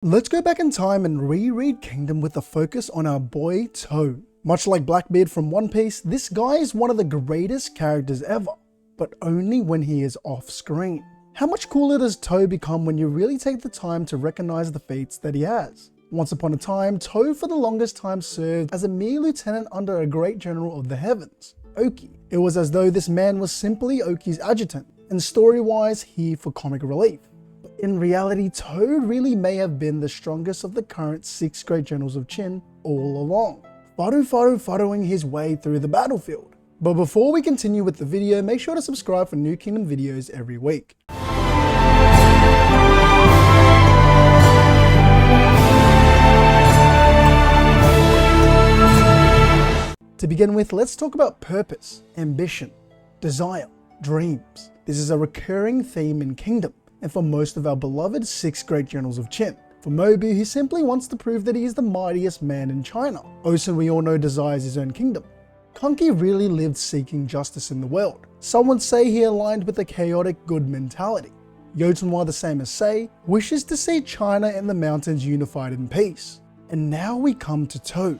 Let's go back in time and reread Kingdom with a focus on our boy Tou. Much like Blackbeard from One Piece, this guy is one of the greatest characters ever, but only when he is off screen. How much cooler does Tou become when you really take the time to recognize the feats that he has? Once upon a time, Tou for the longest time served as a mere lieutenant under a great general of the heavens, Oki. It was as though this man was simply Oki's adjutant, and story-wise here for comic relief. But in reality, Tou really may have been the strongest of the current 6 great generals of Qin all along, faru-faru-faruing his way through the battlefield. But before we continue with the video, make sure to subscribe for new Kingdom videos every week. To begin with, let's talk about purpose, ambition, desire, dreams. This is a recurring theme in Kingdom, and for most of our beloved 6 great generals of Qin. For Mobu, he simply wants to prove that he is the mightiest man in China. Osun, we all know, desires his own kingdom. Kanki really lived seeking justice in the world. Some would say he aligned with a chaotic good mentality. Yotenwa, the same as Sei, wishes to see China and the mountains unified in peace. And now we come to Tou,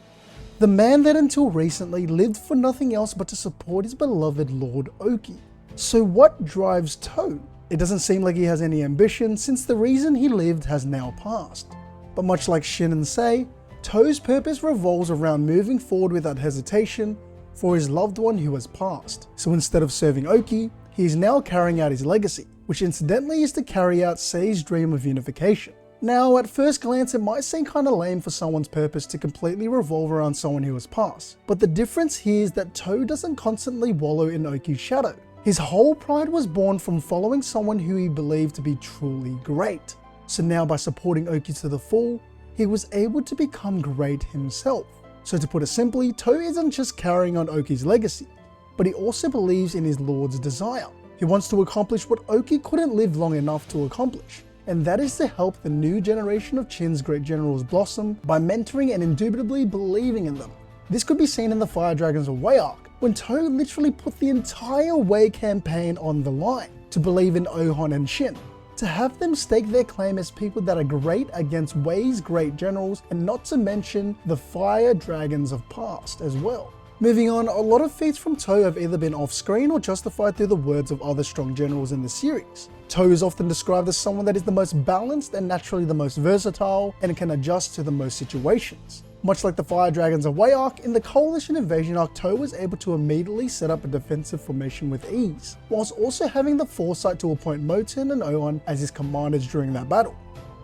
the man that until recently lived for nothing else but to support his beloved Lord Oki. So what drives Tou? It doesn't seem like he has any ambition, since the reason he lived has now passed. But much like Shin and Sei, Tou's purpose revolves around moving forward without hesitation for his loved one who has passed. So instead of serving Oki, he is now carrying out his legacy, which incidentally is to carry out Sei's dream of unification. Now, at first glance, it might seem kinda lame for someone's purpose to completely revolve around someone who has passed. But the difference here is that Tou doesn't constantly wallow in Oki's shadow. His whole pride was born from following someone who he believed to be truly great. So now by supporting Oki to the full, he was able to become great himself. So to put it simply, Tou isn't just carrying on Oki's legacy, but he also believes in his lord's desire. He wants to accomplish what Oki couldn't live long enough to accomplish, and that is to help the new generation of Qin's great generals blossom by mentoring and indubitably believing in them. This could be seen in the Fire Dragons of Wei arc, when Tou literally put the entire Wei campaign on the line to believe in Ohon and Shin, to have them stake their claim as people that are great against Wei's great generals, and not to mention the Fire Dragons of past as well. Moving on, a lot of feats from Tou have either been off-screen or justified through the words of other strong generals in the series. Tou is often described as someone that is the most balanced and naturally the most versatile, and can adjust to the most situations. Much like the Fire Dragons of Wei arc, in the Coalition Invasion arc, Tou was able to immediately set up a defensive formation with ease, whilst also having the foresight to appoint Moten and Ohan as his commanders during that battle,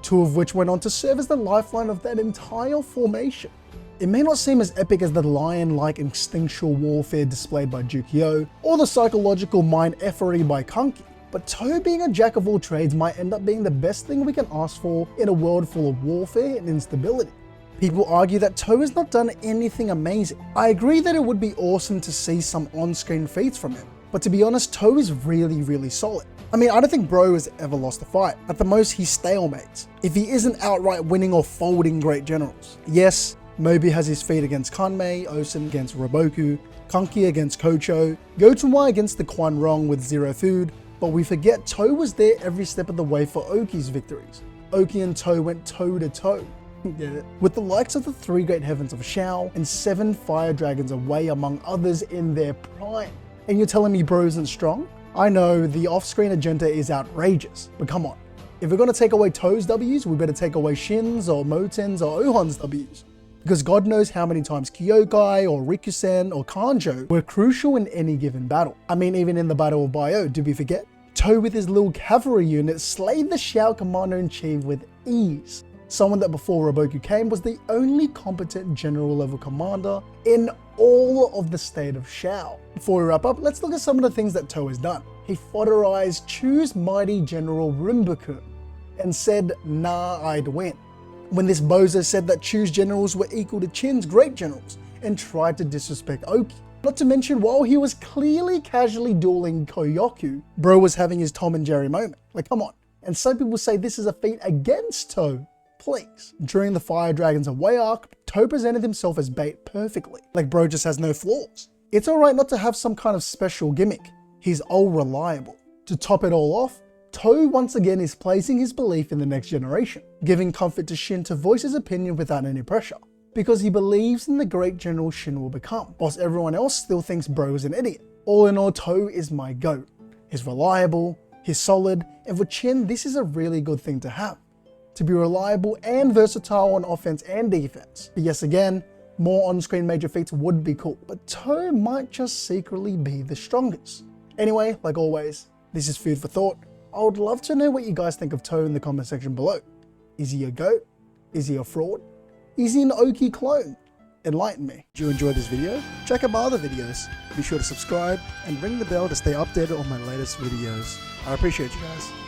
2 of which went on to serve as the lifeline of that entire formation. It may not seem as epic as the lion-like instinctual warfare displayed by Jukio, or the psychological mind effery by Kanki, but Tou being a jack of all trades might end up being the best thing we can ask for in a world full of warfare and instability. People argue that Tou has not done anything amazing. I agree that it would be awesome to see some on-screen feats from him, but to be honest, Tou is really solid. I mean, I don't think bro has ever lost a fight. At the most, he stalemates, if he isn't outright winning or folding great generals. Yes, Mobi has his feat against Kanmei, Osun against Roboku, Kanki against Kocho, Yotenwa against the Quan Rong with zero food, but we forget Tou was there every step of the way for Oki's victories. Oki and Tou went toe to toe. With the likes of the 3 great heavens of Shao and 7 fire dragons of Wei among others in their prime. And you're telling me bro isn't strong? I know the off-screen agenda is outrageous, but come on. If we're gonna take away Tou's W's, we better take away Shin's or Moten's or Ohon's W's. Because God knows how many times Kyokai or Rikusen or Kanjo were crucial in any given battle. I mean, even in the Battle of Bio, did we forget? Tou with his little cavalry unit slayed the Shao Commander-in-Chief with ease. Someone that before Roboku came was the only competent general level commander in all of the state of Shao. Before we wrap up, let's look at some of the things that Tou has done. He fodderized Chu's mighty general Rinbukun and said, nah, I'd win. When this bozo said that Chu's generals were equal to Qin's great generals and tried to disrespect Oki. Not to mention, while he was clearly casually dueling Koyoku, bro was having his Tom and Jerry moment. Like, come on. And some people say this is a feat against Tou. Please. During the Fire Dragons of Wei arc, Tou presented himself as bait perfectly. Like bro just has no flaws. It's alright not to have some kind of special gimmick. He's all reliable. To top it all off, Tou once again is placing his belief in the next generation, giving comfort to Shin to voice his opinion without any pressure, because he believes in the great general Shin will become, whilst everyone else still thinks bro is an idiot. All in all, Tou is my GOAT. He's reliable, he's solid, and for Chin, this is a really good thing to have. To be reliable and versatile on offense and defense. But yes, again, more on-screen major feats would be cool, but Tou might just secretly be the strongest. Anyway, like always, this is food for thought. I would love to know what you guys think of Tou in the comment section below. Is he a GOAT? Is he a fraud? Is he an Oki clone? Enlighten me. Did you enjoy this video? Check out my other videos. Be sure to subscribe and ring the bell to stay updated on my latest videos. I appreciate you guys.